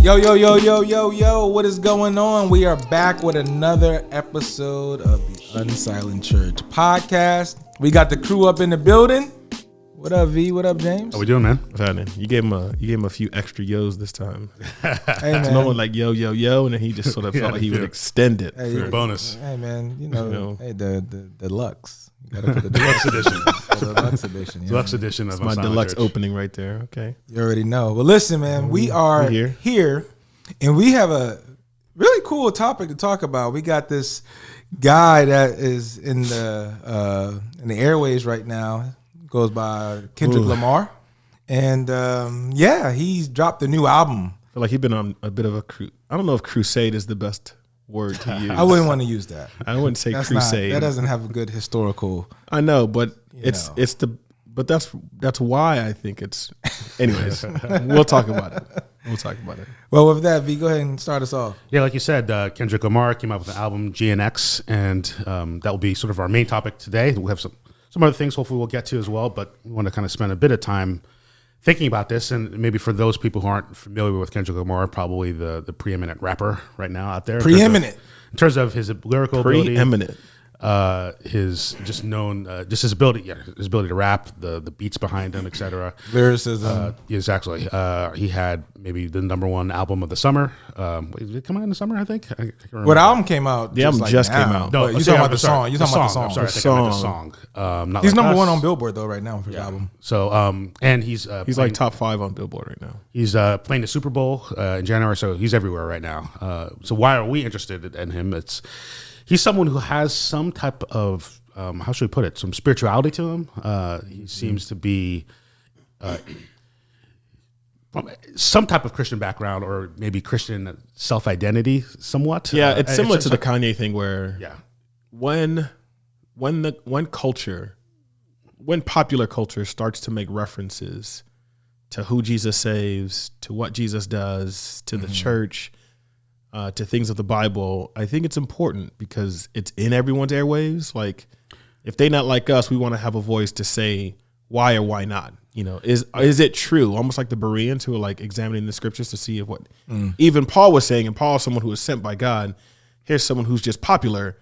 Yo, what is going on? We are back with another episode of the Unsilent Church podcast. We got the crew up in the building. What up, V? What up, James? How we doing, man? What's happening? You gave him a few extra yo's this time. Hey, man. It's normally like yo, and then he just sort of felt like he would extend it. Hey, for bonus. Hey, man, you know. Hey, the deluxe. You gotta put the deluxe edition. The deluxe edition. Deluxe edition of my deluxe Church. opening right there. Okay. You already know. Well, listen, man, we are here, and we have a really cool topic to talk about. We got this guy that is in the airways right now. Goes by Kendrick Lamar, and he's dropped a new album. I feel like he's been on a bit of a cruise. I don't know if crusade is the best word to use. I wouldn't want to use that. I wouldn't say crusade. That doesn't have a good historical. I know, but that's why I think it's. Anyways, we'll talk about it. Well, with that, V, go ahead and start us off. Yeah, like you said, Kendrick Lamar came out with the album GNX, and that will be sort of our main topic today. We'll have some other things hopefully we'll get to as well, but we want to kind of spend a bit of time thinking about this, and maybe for those people who aren't familiar with Kendrick Lamar, probably the preeminent rapper right now out there. Preeminent. In terms of his lyrical ability. Preeminent. His his ability to rap, the beats behind him, etc. Lyricism. Exactly. He had maybe the number one album of the summer. Did it come out in the summer? I think. I can't remember. What album came out? The album just came out. No, you talking about the song? You talking about the song? I'm sorry, I think I meant the song. He's number one on Billboard though right now for his album. So and he's like top 5 on Billboard right now. He's playing the Super Bowl in January, so he's everywhere right now. So why are we interested in him? He's someone who has some type of, how should we put it, some spirituality to him. He seems to be from some type of Christian background, or maybe Christian self-identity somewhat. Yeah, it's similar to the Kanye thing where when popular culture starts to make references to who Jesus saves, to what Jesus does, to the church, to things of the Bible, I think it's important because it's in everyone's airwaves. Like, if they not like us, we want to have a voice to say why or why not. You know, is it true? Almost like the Bereans who are like examining the scriptures to see if what even Paul was saying. And Paul is someone who was sent by God. Here's someone who's just popular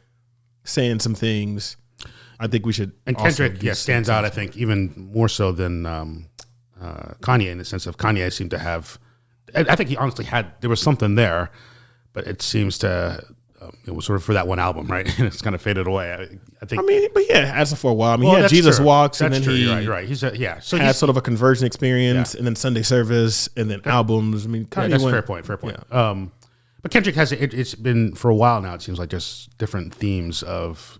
saying some things. I think we should. And Kendrick stands out, I think, even more so than Kanye, in the sense of Kanye seemed to have. I think he honestly there was something there. But it seems to, it was sort of for that one album, right? It's kind of faded away. I think. But as for a while. I mean, he had Jesus Walks, and then you're right. He's so had sort of a conversion experience, and then Sunday service, and then albums. I mean, that's fair point. Yeah. But Kendrick has it's been for a while now. It seems like just different themes of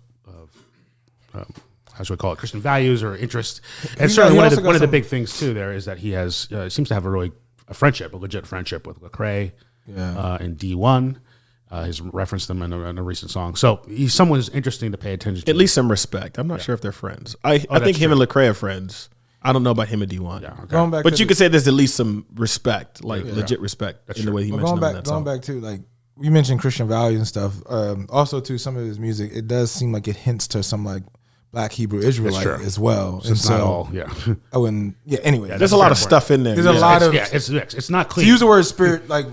how should we call it, Christian values or interest. And certainly one of the big things too there is that he has seems to have a legit friendship with Lecrae. In D1, he's referenced them in a recent song. So he's someone who's interesting to pay attention to. At least some respect. I'm not sure if they're friends. I think him and Lecrae are friends. I don't know about him and D1. Yeah, okay. But you could say there's at least some respect, like legit respect in the way he mentioned that song. Going back to, like, you mentioned Christian values and stuff. Also, to some of his music, it does seem like it hints to some, like, Black Hebrew Israelite as well. So it's not all, I wouldn't, anyway. There's a lot of stuff in there. There's a lot of. It's not clean. To use the word spirit, like,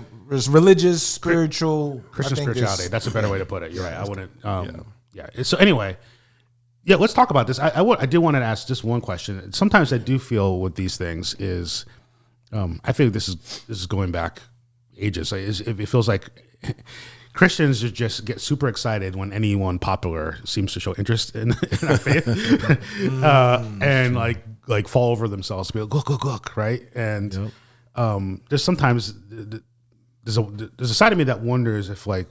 religious, spiritual. Christian spirituality. That's a better way to put it. You're right. I wouldn't. So anyway, let's talk about this. I do want to ask just one question. Sometimes I do feel with these things is, I think this is going back ages. It feels like Christians just get super excited when anyone popular seems to show interest in our faith, and like fall over themselves to be like, look, right? And there's sometimes there's a side of me that wonders if, like,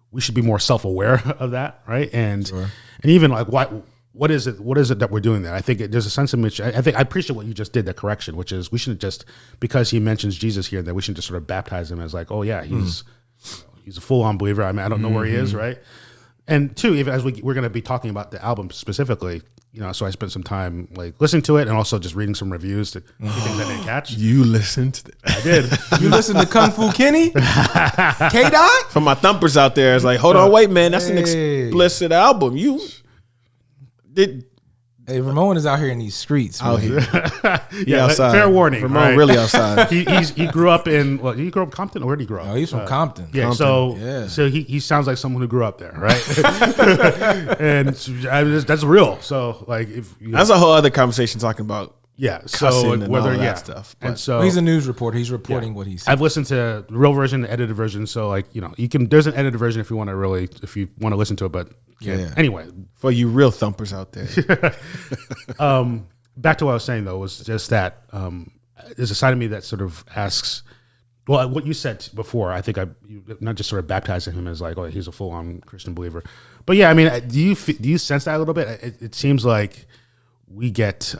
we should be more self-aware of that, right? And even like what is it that we're doing there? I think there's a sense in which I appreciate what you just did, the correction, which is we shouldn't just, because he mentions Jesus here, that we shouldn't just sort of baptize him as like, oh yeah, he's a full-on believer. I mean, I don't know where he is, right? And two, even as we're going to be talking about the album specifically, so I spent some time like listening to it and also just reading some reviews to things I didn't catch. You listened to it. I did. You listened to Kung Fu Kenny? K-Dot? For my thumpers out there, it's like, hold on, wait, man, that's an explicit album. You did. Hey, Ramon is out here in these streets. Out here. Yeah, outside. Fair warning. Ramon right? Really outside. He grew up in, did he grow up in Compton? Or where did he grow up? Oh, he's from Compton. Yeah, Compton. So he sounds like someone who grew up there, right? And that's real. So like, that's a whole other conversation talking about. Yeah, so whether that stuff, and so he's a news reporter. He's reporting what he's. I've listened to the real version, the edited version. So like you can. There's an edited version if you want to listen to it. But anyway, for you real thumpers out there. Back to what I was saying though was just that there's a side of me that sort of asks. Well, what you said before, I think not just sort of baptizing him as like, oh, he's a full on Christian believer, but yeah, I mean, do you sense that a little bit? It seems like we get.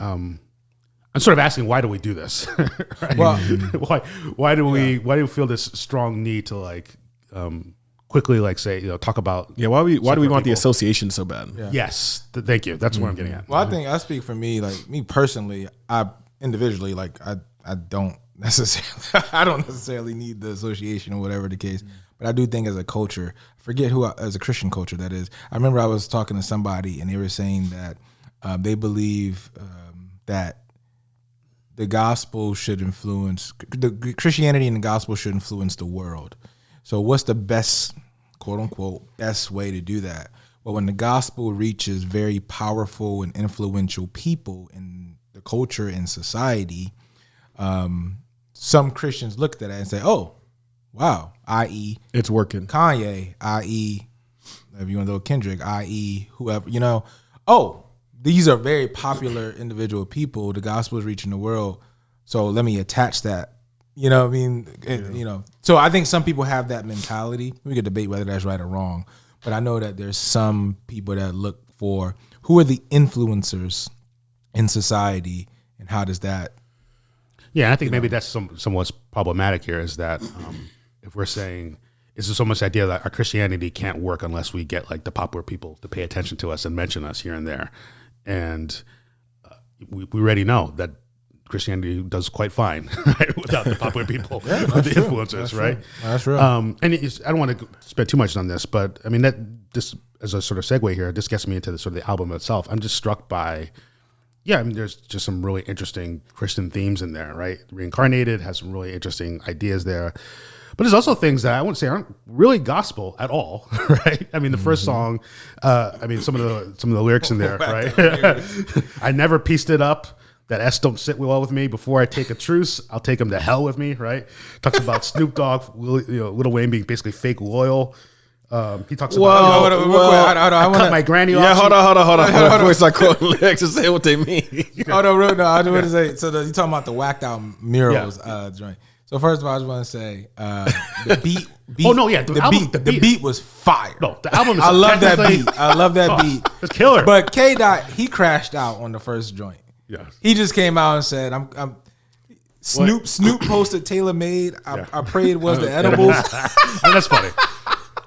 I'm sort of asking, why do we do this? Right? Well, why do we feel this strong need to like quickly like say talk about why do we want the association so bad? Yeah. Yes, thank you. That's what I'm getting at. Well, I think I speak for me, like me personally, I individually like I don't necessarily need the association or whatever the case, but I do think as a culture, forget as a Christian culture that is. I remember I was talking to somebody and they were saying that they believe that. The gospel should influence the Christianity and the gospel should influence the world. So what's the best, quote unquote, best way to do that? Well, when the gospel reaches very powerful and influential people in the culture and society, some Christians look at that and say, oh, wow, i.e. it's working. Kanye, i.e. if you want to go Kendrick, i.e. whoever, oh, these are very popular individual people. The gospel is reaching the world. So let me attach that. You know what I mean? Yeah. So I think some people have that mentality. We could debate whether that's right or wrong. But I know that there's some people that look for who are the influencers in society and how does that. Yeah, I think maybe that's somewhat problematic here is that if we're saying it's just almost the idea that our Christianity can't work unless we get like the popular people to pay attention to us and mention us here and there. And we already know that Christianity does quite fine right? Without the popular people, with the influencers, right? That's real. And I don't want to spend too much on this, but I mean that this as a sort of segue here, this gets me into the sort of the album itself. I'm just struck by, I mean, there's just some really interesting Christian themes in there, right? Reincarnated has some really interesting ideas there. But there's also things that I wouldn't say aren't really gospel at all, right? I mean, the first song, some of the lyrics in there, right? I never pieced it up. That S don't sit well with me. Before I take a truce, I'll take him to hell with me, right? Talks about Snoop Dogg, Lil Wayne being basically fake loyal. He talks about I cut my granny off. Yeah, hold on. Before I start quoting lyrics and say what they mean. I just want to say. So you talking about the whacked out murals joint? So first of all, I just want to say the beat. Oh no, yeah, the beat was fire. No, the album. Is I love that beat. I love that beat. It's killer. But K-Dot, he crashed out on the first joint. Yeah, he just came out and said, "I'm." Snoop posted Tailor Made. I prayed was the edibles. And that's funny.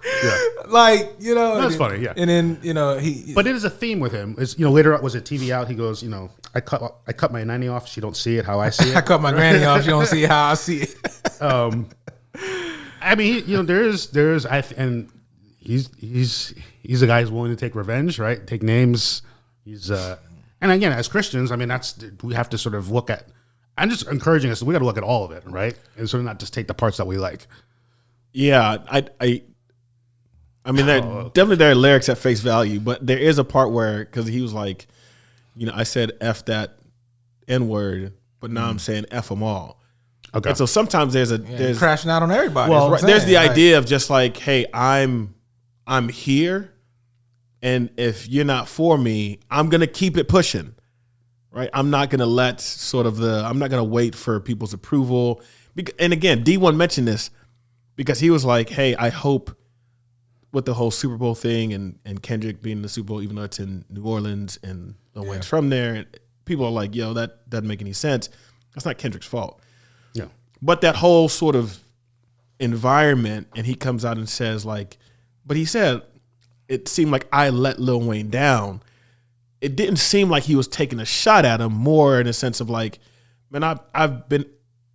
Yeah. Like, that's funny, yeah. And then, he. But it is a theme with him. It's, later was it TV Out? He goes, I cut my nanny off. She don't see it how I see it. I cut my granny off. She don't see it how I see it. I mean, and he's a guy who's willing to take revenge, right? Take names. He's and again, as Christians, I mean, we have to sort of look at. I'm just encouraging us. We got to look at all of it, right? And sort of not just take the parts that we like. Yeah, I mean, there are lyrics at face value, but there is a part where, because he was like, I said F that N-word, but now I'm saying F them all. Okay. And so sometimes there's crashing out on everybody. Well, there's the idea of just like, hey, I'm here, and if you're not for me, I'm gonna keep it pushing, right? I'm not gonna I'm not gonna wait for people's approval. And again, D1 mentioned this because he was like, hey, I hope. With the whole Super Bowl thing and Kendrick being in the Super Bowl, even though it's in New Orleans and Lil Wayne's from there, and people are like, yo, that doesn't make any sense. That's not Kendrick's fault. Yeah. But that whole sort of environment, and he comes out and says like, but he said, it seemed like I let Lil Wayne down. It didn't seem like he was taking a shot at him, more in a sense of like, man, I've been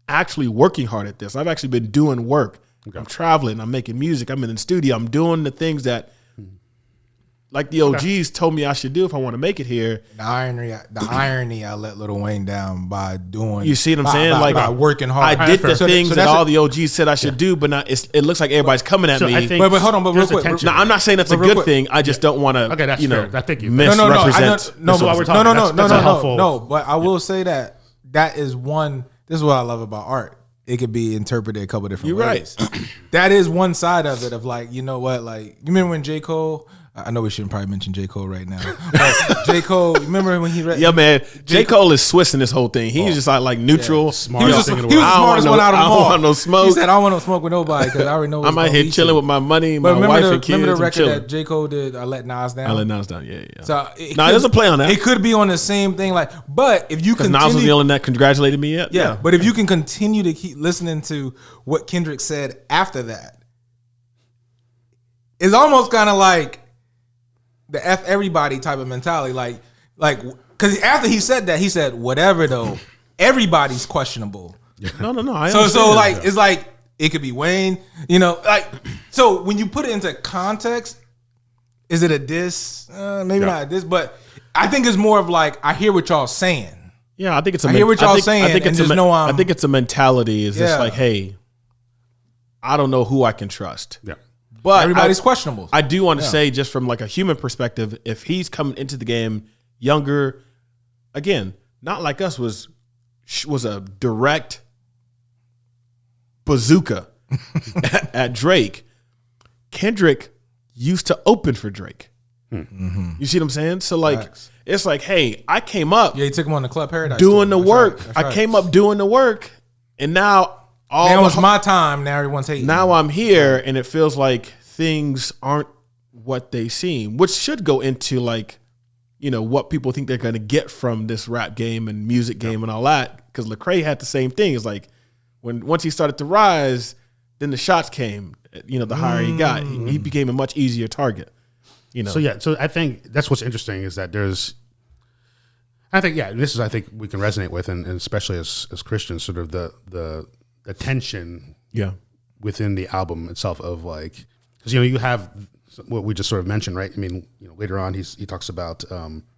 actually working hard at this. I've actually been doing work. Okay. I'm traveling, I'm making music, I'm in the studio, I'm doing the things that like the OGs told me I should do if I want to make it here. The irony, I let Lil Wayne down by doing. You see what I'm saying? By working hard. I did the things that all the OGs said I should do, but not, it looks like everybody's coming at me. But hold on, but real quick. No, I'm not saying that's a good thing. I just don't want to, fair. I think you misrepresent. No, but I will say that is one. This is what I love about art. It could be interpreted a couple different ways. Right. That is one side of it. Of like, you know what? Like, you remember when J. Cole? I know we shouldn't probably mention J. Cole right now. But J. Cole, remember when he read? Yeah, man. J. Cole is Swiss in this whole thing. He's just like neutral. Yeah. Smart. He was the smartest one out of them all. I don't want no smoke. He said, I don't want no smoke with nobody because I already know. I'm out here chilling with my money, my wife and kids. Remember the record that J. Cole did, I Let Nas Down? I Let Nas Down, yeah. So there's a play on that. It could be on the same thing. Like, but if you continue. Nas was the only one that congratulated me yet. Yeah, but if you can continue to keep listening to what Kendrick said after that, it's almost kind of like the F everybody type of mentality. Like, because after he said that, he said, whatever though, everybody's questionable. No. So like, it's like, it could be Wayne, you know, like, so when you put it into context, is it a diss? Maybe not a diss, but I think it's more of like, I hear what y'all saying. Yeah, I think it's I hear what y'all saying. I think it's a mentality. Is just like, hey, I don't know who I can trust. Yeah. But everybody's questionable. I do want to say, just from like a human perspective, if he's coming into the game younger, again, not like us, was a direct bazooka at Drake. Kendrick used to open for Drake. Mm-hmm. You see what I'm saying? So like, it's like, hey, I came up. Yeah, he took him on the Club Paradise doing the work. Right. I came up doing the work, and now. Now it's my time. Now everyone's hating. Now I'm here, and it feels like things aren't what they seem, which should go into like, you know, what people think they're going to get from this rap game and music game and all that. Because Lecrae had the same thing. It's like once he started to rise, then the shots came. You know, the higher he got, he became a much easier target. You know. So I think that's what's interesting is that this is I think we can resonate with, and especially as Christians, sort of the tension within the album itself of like, because, you know, you have what we just sort of mentioned, right? I mean, you know, later on he talks about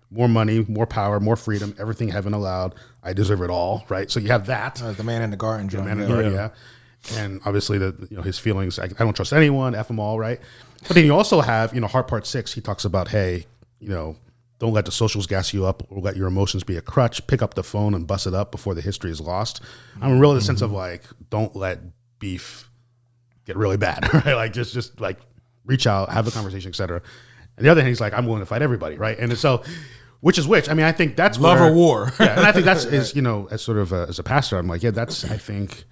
more money, more power, more freedom, everything heaven allowed, I deserve it all, right? So you have that. The man in the garden. And obviously his feelings, I don't trust anyone, F them all, right? But then you also have, you know, Heart Part 6, he talks about, hey, you know, don't let the socials gas you up or let your emotions be a crutch. Pick up the phone and bust it up before the history is lost. I'm really the sense of like, don't let beef get really bad, right? Like just like reach out, have a conversation, etc. And the other hand, he's like, I'm willing to fight everybody, right? And so, which? I mean, I think that's love or war. Yeah, and I think that's is, you know, as sort of as a pastor, I'm like, yeah, I think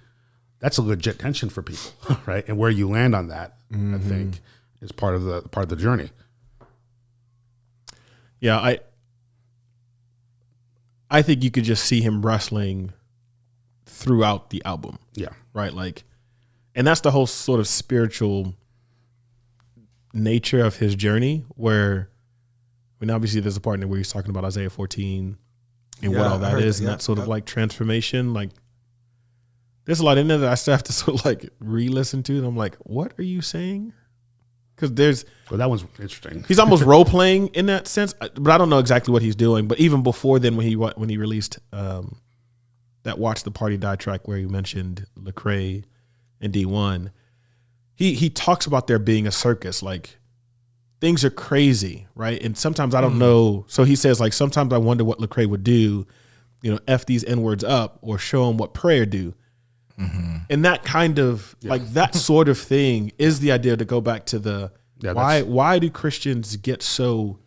that's a legit tension for people, right? And where you land on that, I think, is part of the journey. Yeah, I think you could just see him wrestling throughout the album. Yeah. Right? Like, and that's the whole sort of spiritual nature of his journey, where, I mean, obviously there's a part in there where he's talking about Isaiah 14 and what all that is, and that sort of like transformation. Like, there's a lot in there that I still have to sort of like re-listen to, and I'm like, what are you saying? Because that one's interesting. He's almost role playing in that sense, but I don't know exactly what he's doing. But even before then, when he released that "Watch the Party Die" track, where he mentioned Lecrae and D1, he talks about there being a circus, like things are crazy, right? And sometimes I don't know. So he says, like, sometimes I wonder what Lecrae would do, you know, F these N-words up, or show him what prayer do. And that kind of like that sort of thing is the idea, to go back to the why do Christians get so,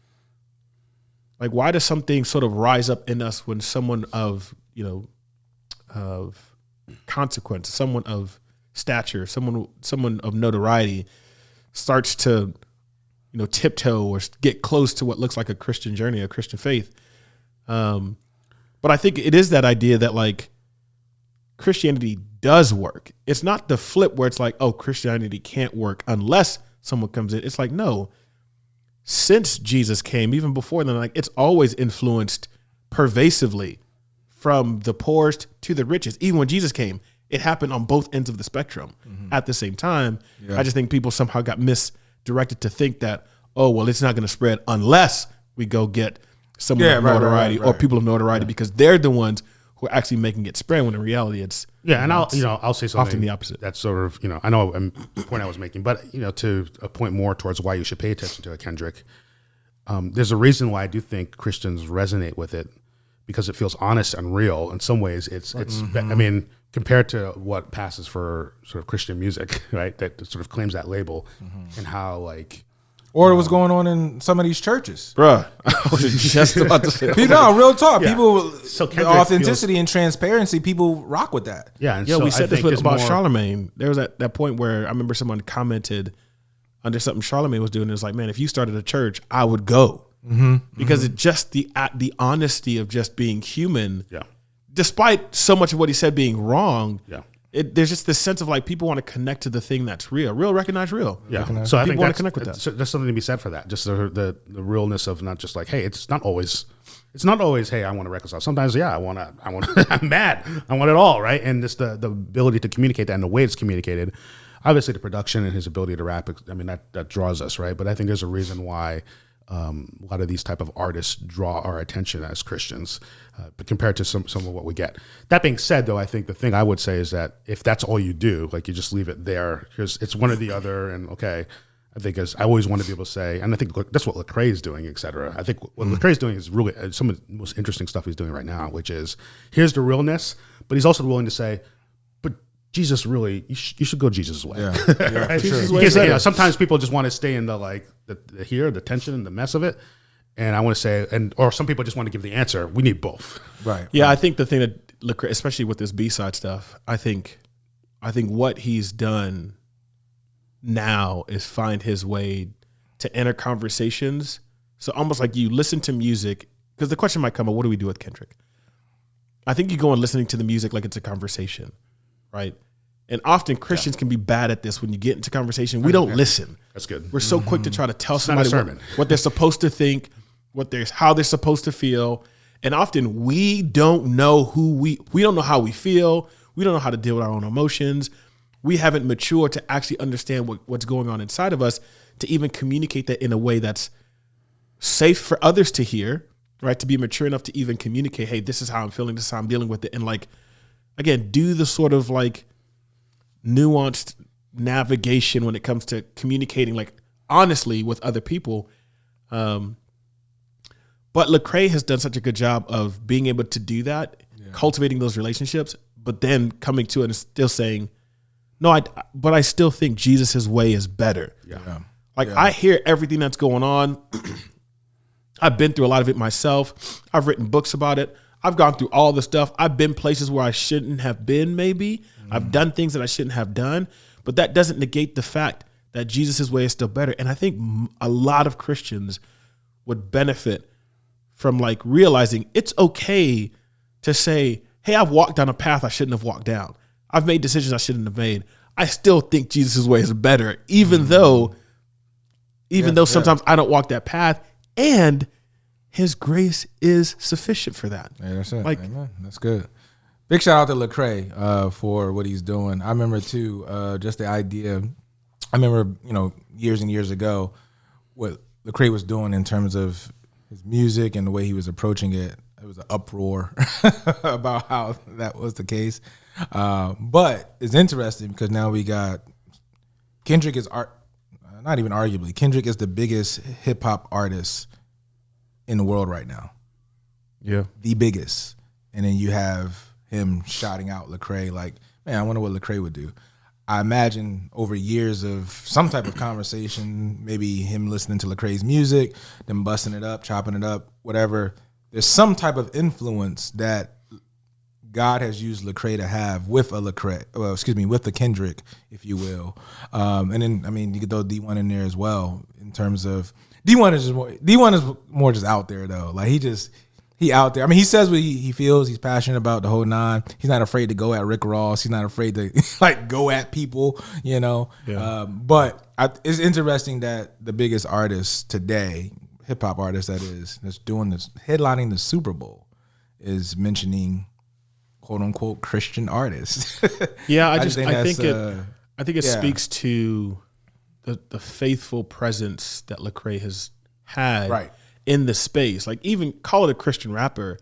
like, why does something sort of rise up in us when someone of, you know, of consequence, someone of stature, someone of notoriety starts to, you know, tiptoe or get close to what looks like a Christian journey, a Christian faith. But I think it is that idea that like Christianity does work. It's not the flip where it's like, oh, Christianity can't work unless someone comes in. It's like, no, since Jesus came, even before then, like, it's always influenced pervasively from the poorest to the richest. Even when Jesus came, it happened on both ends of the spectrum at the same time. Yeah. I just think people somehow got misdirected to think that, oh, well, it's not going to spread unless we go get someone of notoriety or people of notoriety because they're the ones who are actually making it spread when in reality it's and I'll say something often the opposite. That's sort of, I know a point I was making, but to a point more towards why you should pay attention to it, Kendrick. There's a reason why I do think Christians resonate with it, because it feels honest and real. In some ways, it's I mean, compared to what passes for sort of Christian music, right? That sort of claims that label, and how like. Or what's going on in some of these churches. Bruh. I was just about to say that. No, real talk. Yeah. People, so the authenticity and transparency, people rock with that. Yeah, and we said this about Charlemagne. There was that point where I remember someone commented under something Charlemagne was doing. It was like, man, if you started a church, I would go. Because it just the honesty of just being human, despite so much of what he said being wrong, there's just this sense of like people want to connect to the thing that's real. Real, recognize real. Yeah. Recognize. So I people think want to connect with that. So there's something to be said for that. Just the realness of not just like, hey, it's not always, hey, I want to reconcile. Sometimes, I'm mad. I want it all, right? And just the ability to communicate that and the way it's communicated. Obviously, the production and his ability to rap, I mean, that draws us, right? But I think there's a reason why a lot of these type of artists draw our attention as Christians, but compared to some of what we get. That being said, though, I think the thing I would say is that if that's all you do, like you just leave it there, because it's one or the other, and okay, I think as I always want to be able to say, and I think that's what Lecrae is doing, et cetera. I think what Lecrae is doing is really some of the most interesting stuff he's doing right now, which is here's the realness, but he's also willing to say, Jesus really, you should go Jesus' way. Yeah, right? For sure. Because sometimes people just want to stay in the tension and the mess of it. And I want to say, or some people just want to give the answer. We need both. Right. Yeah, I think the thing that Lecrae, especially with this B-side stuff, I think what he's done now is find his way to enter conversations. So almost like you listen to music, because the question might come up, what do we do with Kendrick? I think you go on listening to the music like it's a conversation. Right. And often Christians can be bad at this when you get into conversation. We don't listen. That's good. We're so quick to try to tell somebody what they're supposed to think, how they're supposed to feel. And often we don't know we don't know how we feel. We don't know how to deal with our own emotions. We haven't matured to actually understand what's going on inside of us to even communicate that in a way that's safe for others to hear, right? To be mature enough to even communicate, hey, this is how I'm feeling, this is how I'm dealing with it. And like, again, do the sort of like nuanced navigation when it comes to communicating like honestly with other people. But Lecrae has done such a good job of being able to do that, cultivating those relationships, but then coming to it and still saying, no, but I still think Jesus' way is better. I hear everything that's going on. I've been through a lot of it myself. I've written books about it. I've gone through all the stuff. I've been places where I shouldn't have been, maybe. I've done things that I shouldn't have done. But that doesn't negate the fact that Jesus' way is still better. And I think a lot of Christians would benefit from like realizing it's okay to say, hey, I've walked down a path I shouldn't have walked down. I've made decisions I shouldn't have made. I still think Jesus' way is better, even though sometimes I don't walk that path. And his grace is sufficient for that. Yeah, that's it. Amen. That's good. Big shout out to Lecrae for what he's doing. I remember too, just the idea. I remember, years and years ago, what Lecrae was doing in terms of his music and the way he was approaching it. It was an uproar about how that was the case. But it's interesting because now we got Kendrick is not even arguably. Kendrick is the biggest hip hop artist in the world right now. Yeah. The biggest. And then you have him shouting out Lecrae like, man, I wonder what Lecrae would do. I imagine over years of some type of conversation, maybe him listening to Lecrae's music, them busting it up, chopping it up, whatever. There's some type of influence that God has used Lecrae to have with with the Kendrick, if you will. And then, I mean, you could throw D1 in there as well in terms of D1 is more just out there though. Like he out there. I mean, he says what he feels. He's passionate about the whole nine. He's not afraid to go at Rick Ross. He's not afraid to like go at people, Yeah. But it's interesting that the biggest artist today, hip hop artist that's doing this, headlining the Super Bowl, is mentioning quote unquote Christian artists. Yeah, I think it speaks to the faithful presence that Lecrae has had Right. in the space. Like, even call it a Christian rapper,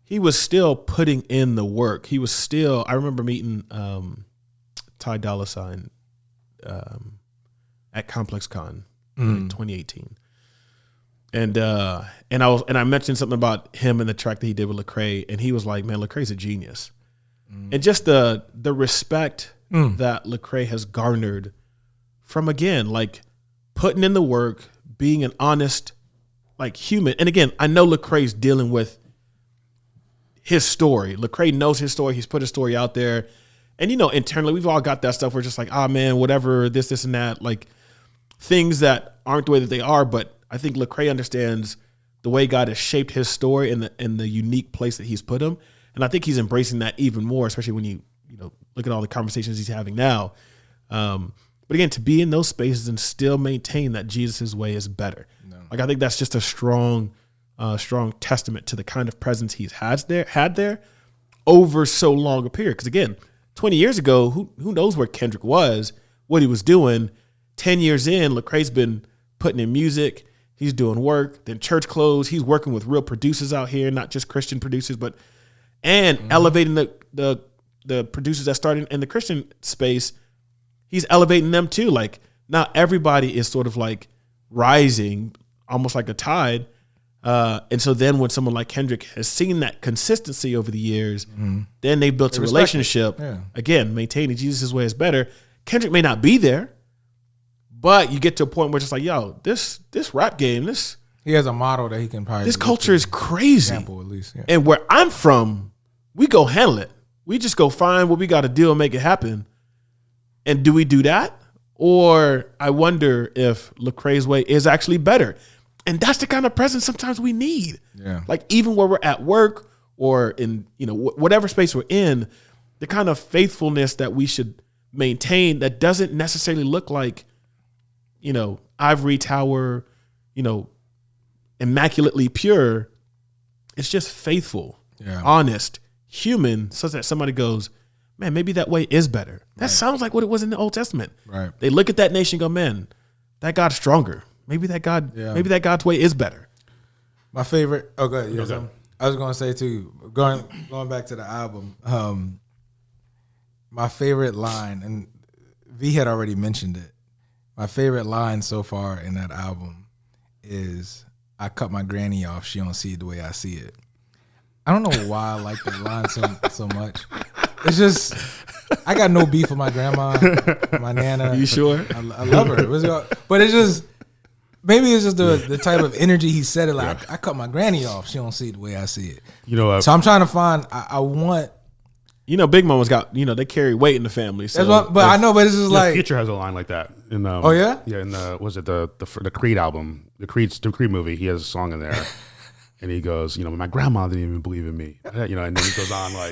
he was still putting in the work. He was still. I remember meeting Ty Dolla $ign at Complex Con in 2018. And I mentioned something about him and the track that he did with Lecrae, and he was like, "Man, Lecrae's a genius." And just the respect that Lecrae has garnered from, again, like, putting in the work, being an honest, like, human. And again, I know Lecrae's dealing with his story. Lecrae knows his story. He's put his story out there. And, you know, internally, we've all got that stuff. We're just like, man, whatever, this and that, like, things that aren't the way that they are. But I think Lecrae understands the way God has shaped his story and the unique place that he's put him. And I think he's embracing that even more, especially when you know, look at all the conversations he's having now. But again, to be in those spaces and still maintain that Jesus' way is better. No. Like, I think that's just a strong testament to the kind of presence he's had there over so long a period. Because again, 20 years ago, who knows where Kendrick was, what he was doing. 10 years in, Lecrae's been putting in music. He's doing work. Then church closed. He's working with real producers out here, not just Christian producers, but elevating the producers that started in the Christian space. He's elevating them too. Like, not everybody is sort of like rising, almost like a tide. And so then when someone like Kendrick has seen that consistency over the years, then they've built a relationship. Yeah. Again, maintaining Jesus' way is better. Kendrick may not be there, but you get to a point where it's just like, yo, this rap game, he has a model that he can probably. This culture is crazy. Example, at least, yeah. And where I'm from, we go handle it. We just go find what we got to do and make it happen. And do we do that? Or I wonder if Lecrae's way is actually better. And that's the kind of presence sometimes we need. Yeah. Like, even where we're at work or in, you know, whatever space we're in, the kind of faithfulness that we should maintain that doesn't necessarily look like, you know, ivory tower, you know, immaculately pure. It's just faithful, honest, human, so that somebody goes, man, maybe that way is better. That sounds like what it was in the Old Testament. Right. They look at that nation and go, man, that God's stronger. Maybe that God's way is better. My favorite. Oh, go ahead. Yes, I was going to say too. Going back to the album. My favorite line, and V had already mentioned it. My favorite line so far in that album is, "I cut my granny off. She don't see it the way I see it." I don't know why I like that line so much. It's just, I got no beef with my grandma, my nana. You sure? I love her. But it's just, maybe it's just the type of energy he said it like, I cut my granny off. She don't see it the way I see it. You know, so I'm trying to find, I want. You know, Big Mama's got, you know, they carry weight in the family. So I know, but it's just like. Future has a line like that. In, oh, yeah? Yeah, in the Creed album, the Creed movie, he has a song in there. And he goes, you know, my grandma didn't even believe in me. You know, and then he goes on like.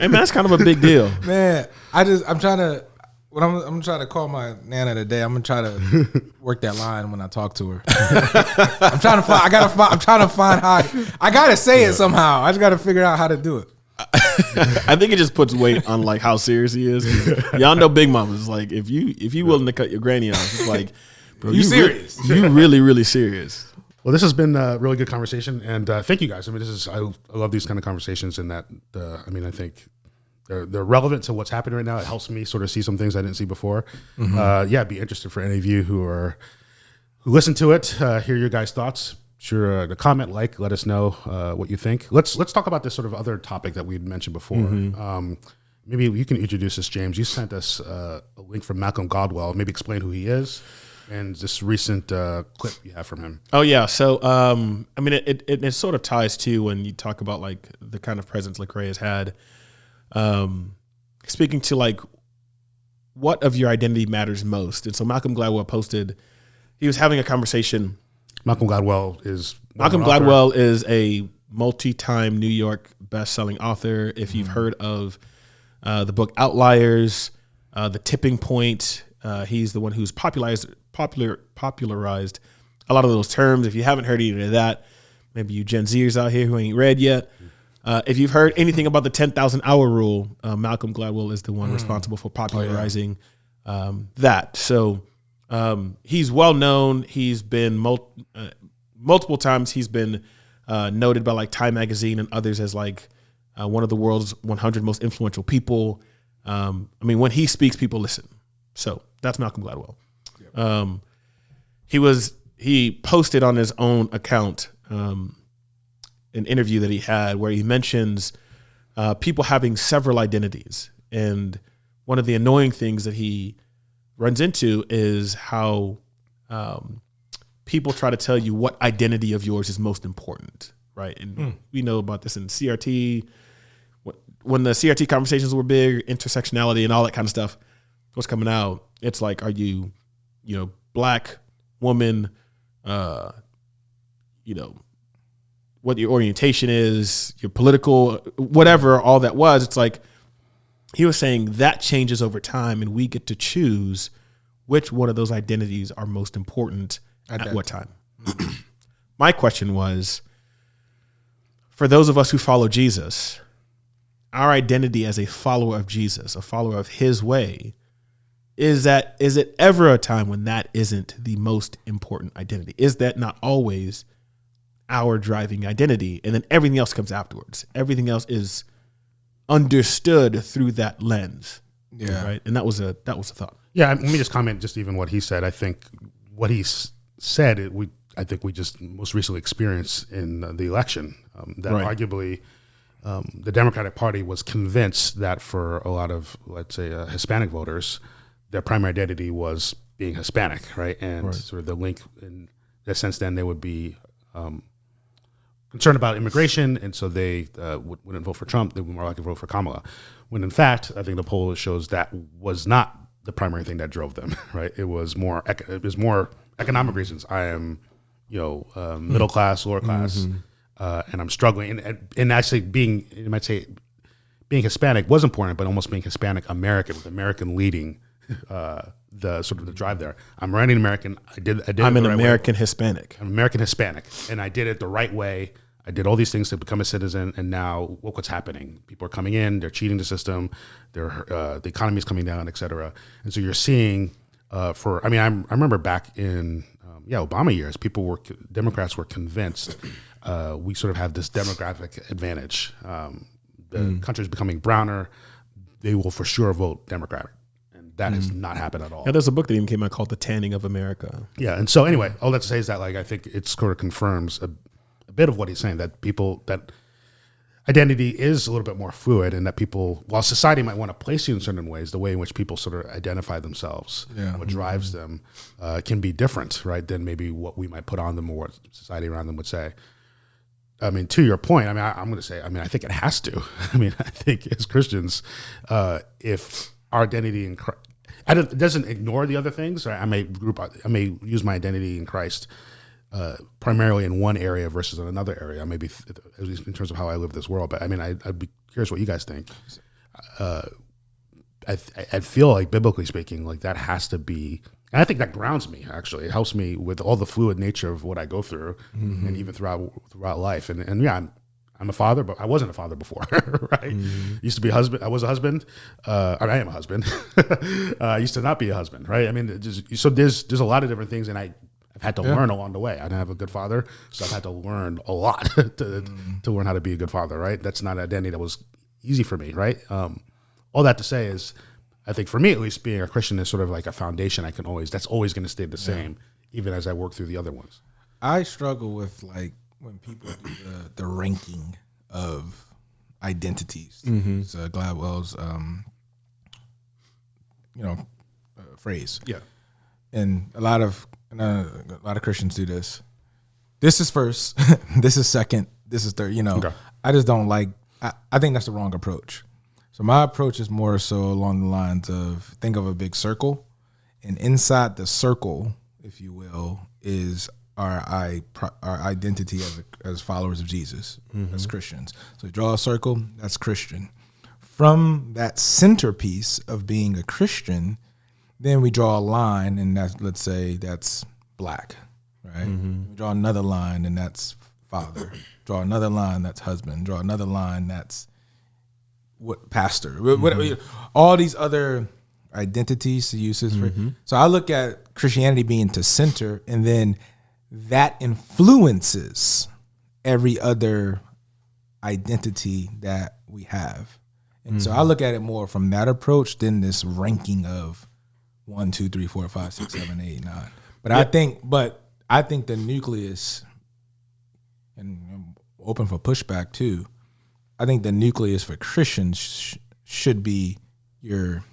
Hey, man, that's kind of a big deal. Man, I'm trying to. When I'm trying to call my nana today, I'm gonna try to work that line when I talk to her. I'm trying to find how I gotta say it somehow. I just gotta figure out how to do it. I think it just puts weight on like how serious he is. Y'all know Big Mama's like, if you willing to cut your granny off, it's like, bro, you serious? You really, really serious. Well, this has been a really good conversation, and thank you guys. I mean, I love these kind of conversations, and that I think they're relevant to what's happening right now. It helps me sort of see some things I didn't see before. I'd be interested for any of you who listen to it, hear your guys' thoughts. Sure, the comment, let us know what you think. Let's talk about this sort of other topic that we had mentioned before. Maybe you can introduce this, James. You sent us a link from Malcolm Gladwell. Maybe explain who he is and this recent clip you have from him. Oh yeah, so I mean, it sort of ties to when you talk about like the kind of presence Lecrae has had. Speaking to like what of your identity matters most, and so Malcolm Gladwell posted. He was having a conversation. Malcolm Gladwell is a multi-time New York best-selling author. If you've heard of the book Outliers, The Tipping Point, he's the one who's popularized a lot of those terms. If you haven't heard any of that, maybe you Gen Zers out here who ain't read yet. If you've heard anything about the 10,000 hour rule, Malcolm Gladwell is the one responsible for popularizing that. So he's well known. He's been multiple times. He's been noted by like Time Magazine and others as like one of the world's 100 most influential people. I mean, when he speaks, people listen. So that's Malcolm Gladwell. Yep. He posted on his own account an interview that he had where he mentions people having several identities. And one of the annoying things that he runs into is how people try to tell you what identity of yours is most important, right? And we know about this in CRT. When the CRT conversations were big, intersectionality and all that kind of stuff was coming out, it's like, are you black, woman, what your orientation is, your political, whatever, all that was. It's like he was saying that changes over time, and we get to choose which one of those identities are most important at what time. My question was, for those of us who follow Jesus, our identity as a follower of Jesus, a follower of his way, is it ever a time when that isn't the most important identity? Is that not always our driving identity? And then everything else comes afterwards. Everything else is understood through that lens. Yeah. Right. And that was a thought. Yeah. Let me just comment just even what he said. I think what he said, I think we just most recently experienced in the election that arguably the Democratic Party was convinced that for a lot of, let's say, Hispanic voters, their primary identity was being Hispanic, right? And sort of the link in that sense, then they would be concerned about immigration, and so they wouldn't vote for Trump. They would more likely vote for Kamala. When in fact, I think the poll shows that was not the primary thing that drove them, right? It was more economic reasons. I am, middle class, lower class, and I'm struggling. And actually you might say being Hispanic was important, but almost being Hispanic American, with American leading the sort of the drive there. I'm Iranian American. I'm an American Hispanic. I'm American Hispanic, and I did it the right way. I did all these things to become a citizen, and now look what's happening. People are coming in, they're cheating the system, the economy is coming down, et cetera. And so you're seeing I remember back in Obama years, Democrats were convinced we sort of have this demographic advantage. The country's becoming browner. They will for sure vote Democratic. That has not happened at all. Yeah, there's a book that even came out called The Tanning of America. Yeah, and so anyway, all that to say is that I think it sort of confirms a bit of what he's saying, that identity is a little bit more fluid, and that people, while society might want to place you in certain ways, the way in which people sort of identify themselves, what drives them, can be different, right, than maybe what we might put on them or what society around them would say. I mean, to your point, I'm going to say, I think it has to. I think as Christians, if our identity in Christ, it doesn't ignore the other things. Right? I may use my identity in Christ primarily in one area versus in another area. Maybe at least in terms of how I live this world. But I'd be curious what you guys think. I feel like, biblically speaking, like that has to be, and I think that grounds me. Actually, it helps me with all the fluid nature of what I go through, and even throughout life. And yeah, I'm a father, but I wasn't a father before, right? Used to be a husband. I was a husband. I am a husband. I used to not be a husband, right? So there's a lot of different things, and I've had to learn along the way. I didn't have a good father, so I've had to learn a lot to learn how to be a good father, right? That's not an identity that was easy for me, right? All that to say is, I think for me at least, being a Christian is sort of like a foundation that's always going to stay the same, even as I work through the other ones. I struggle with when people do the ranking of identities. It's Gladwell's phrase. Yeah. And a lot of Christians do this. This is first, this is second, this is third, Okay. I just don't I think that's the wrong approach. So my approach is more so along the lines of, think of a big circle, and inside the circle, if you will, is our identity as followers of Jesus, as Christians. So you draw a circle, that's Christian. From that centerpiece of being a Christian, then we draw a line, and let's say that's black, right? We draw another line, and that's father. Draw another line, that's husband. Draw another line, that's pastor. All these other identities to use this. So I look at Christianity being to center, and then that influences every other identity that we have. And so I look at it more from that approach than this ranking of 1, 2, 3, 4, 5, 6, 7, 8, 9. But I think the nucleus, and I'm open for pushback too, I think the nucleus for Christians should be your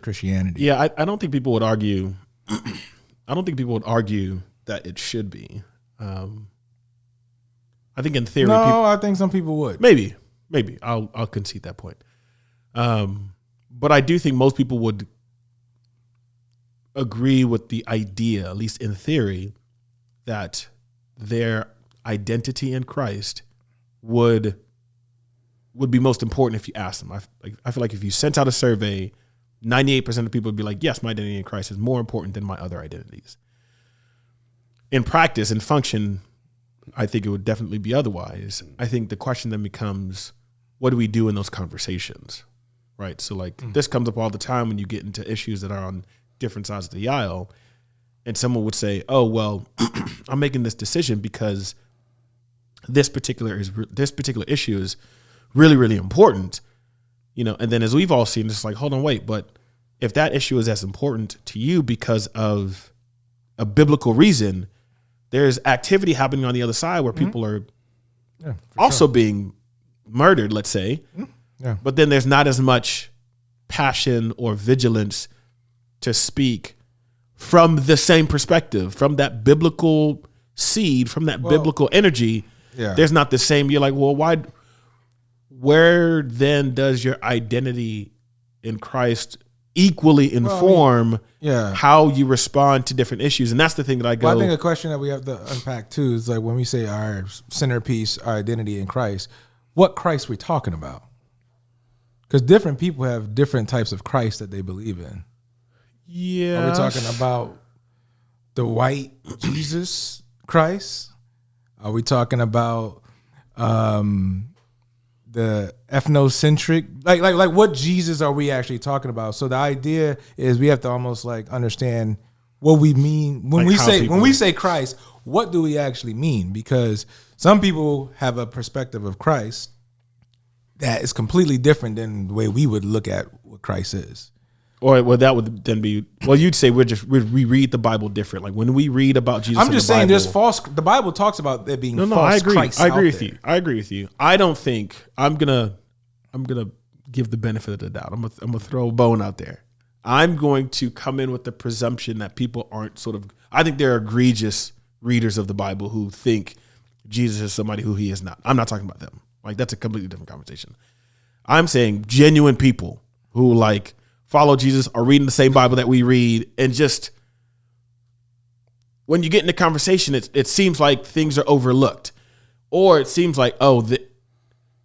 Christianity. Yeah, I don't think people would argue. I don't think people would argue that it should be. I think in theory, I think some people would. Maybe I'll concede that point. But I do think most people would agree with the idea, at least in theory, that their identity in Christ would be most important if you asked them. I feel like if you sent out a survey, 98% of people would be like, yes, my identity in Christ is more important than my other identities. In practice and function, I think it would definitely be otherwise. I think the question then becomes, what do we do in those conversations, right? So this comes up all the time when you get into issues that are on different sides of the aisle, and someone would say, oh, well, I'm making this decision because this particular issue is really, really important, and then as we've all seen, it's like, hold on, wait, but if that issue is as important to you because of a biblical reason, there's activity happening on the other side where people are also being murdered, let's say, but then there's not as much passion or vigilance to speak from the same perspective, from that biblical seed, from that biblical energy. There's not the same. You're like, well, why? Where then does your identity in Christ equally inform how you respond to different issues? And that's the thing that I go. Well, I think a question that we have to unpack too is like when we say our centerpiece, our identity in Christ, what Christ we're talking about? Because different people have different types of Christ that they believe in. Yeah. Are we talking about the white Jesus Christ? Are we talking about the ethnocentric? Like what Jesus are we actually talking about? So the idea is we have to almost like understand what we mean when we say Christ, what do we actually mean? Because some people have a perspective of Christ that is completely different than the way we would look at what Christ is. Or that would then be, you'd say we read the Bible different. Like when we read about Jesus, I'm just saying there's false. The Bible talks about there being false. I agree. Christ I agree with you. I don't think I'm gonna give the benefit of the doubt. I'm gonna throw a bone out there. I'm going to come in with the presumption that people aren't I think there are egregious readers of the Bible who think Jesus is somebody who he is not. I'm not talking about them. Like that's a completely different conversation. I'm saying genuine people who follow Jesus, are reading the same Bible that we read, and just when you get into conversation, it seems like things are overlooked, or it seems like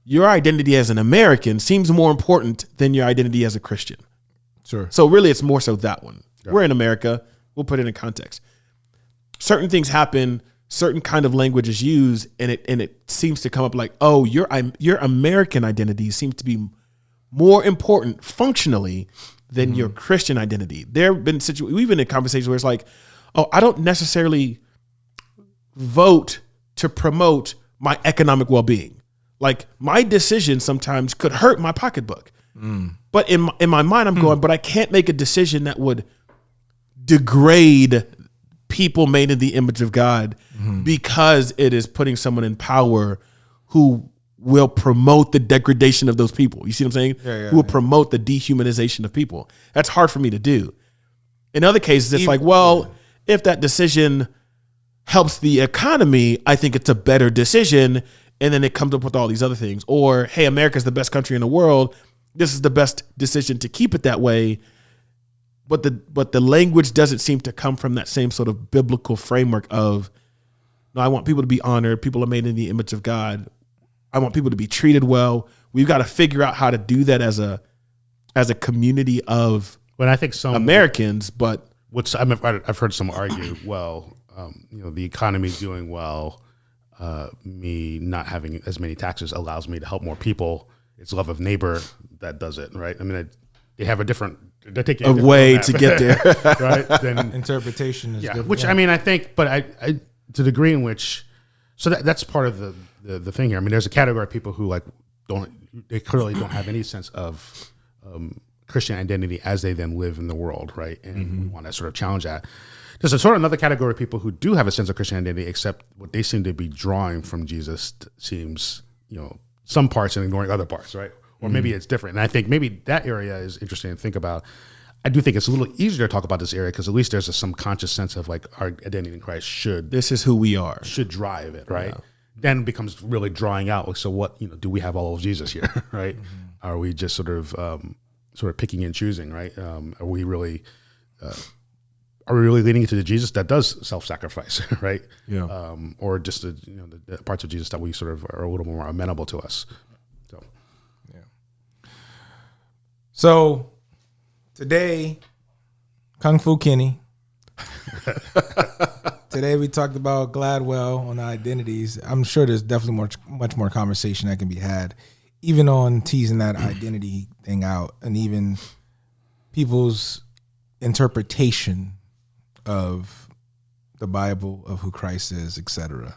your identity as an American seems more important than your identity as a Christian. Sure. So really, it's more so that one. Yeah. We're in America. We'll put it in context. Certain things happen. Certain kind of language is used, and it seems to come up like, your American identity seems to be more important functionally than your Christian identity. There have been we've been in conversations where it's like, I don't necessarily vote to promote my economic well-being. Like my decision sometimes could hurt my pocketbook. But in my mind, I'm going, but I can't make a decision that would degrade people made in the image of God because it is putting someone in power who will promote the degradation of those people. You see what I'm saying? Who will promote the dehumanization of people. That's hard for me to do. In other cases, it's if that decision helps the economy, I think it's a better decision. And then it comes up with all these other things. Or, hey, America's the best country in the world. This is the best decision to keep it that way. But the language doesn't seem to come from that same sort of biblical framework of, no, I want people to be honored. People are made in the image of God. I want people to be treated well. We've got to figure out how to do that as a community of Americans. But I've heard some argue, the economy doing well, me not having as many taxes allows me to help more people. It's love of neighbor that does it, right? I mean, they have a different a way to get there. Right? Then interpretation is different. Which I mean, I think, but I to the degree in which, so that's part of the thing here. I mean, there's a category of people who like they clearly don't have any sense of Christian identity as they then live in the world, right? And want to sort of challenge that. There's a sort of another category of people who do have a sense of Christian identity, except what they seem to be drawing from Jesus seems, some parts and ignoring other parts, right? Or maybe it's different. And I think maybe that area is interesting to think about. I do think it's a little easier to talk about this area because at least there's some conscious sense of like our identity in Christ this is who we are, should drive it, right? Yeah. Then it becomes really drawing out. So what, do we have all of Jesus here, right? Are we just sort of picking and choosing, right? Are we really leaning into the Jesus that does self-sacrifice, right? Yeah. Or just the parts of Jesus that we sort of are a little more amenable to us. So today, Kung Fu Kenny. Today we talked about Gladwell on identities. I'm sure there's definitely much more conversation that can be had, even on teasing that identity thing out, and even people's interpretation of the Bible, of who Christ is, etc.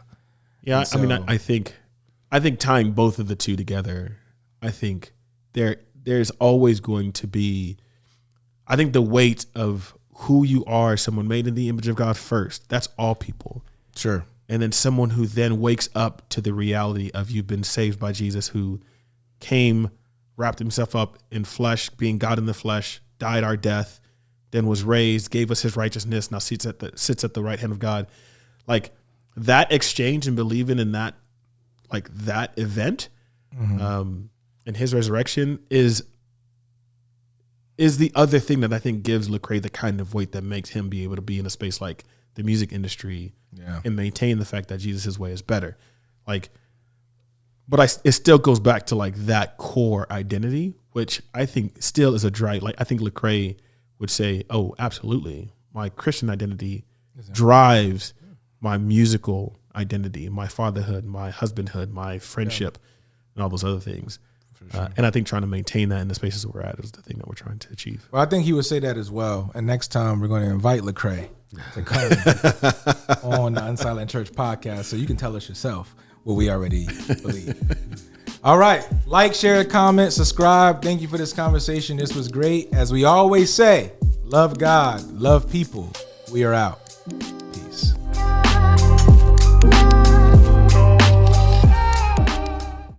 Yeah, so, I mean, I think tying both of the two together, I think there's always going to be, I think the weight of who you are, someone made in the image of God first, that's all people. Sure. And then someone who then wakes up to the reality of you've been saved by Jesus, who came, wrapped himself up in flesh, being God in the flesh, died our death, then was raised, gave us his righteousness, now sits at the right hand of God. Like that exchange and believing in that, like that event, and his resurrection is the other thing that I think gives Lecrae the kind of weight that makes him be able to be in a space like the music industry and maintain the fact that Jesus' way is better. Like, but it still goes back to like that core identity, which I think still is like I think Lecrae would say, oh, absolutely. My Christian identity drives my musical identity, my fatherhood, my husbandhood, my friendship, and all those other things. Sure. And I think trying to maintain that in the spaces we're at is the thing that we're trying to achieve. Well, I think he would say that as well. And next time we're going to invite Lecrae to come on the Unsilent Church podcast so you can tell us yourself what we already believe. All right. Like, share, comment, subscribe. Thank you for this conversation. This was great. As we always say, love God, love people. We are out.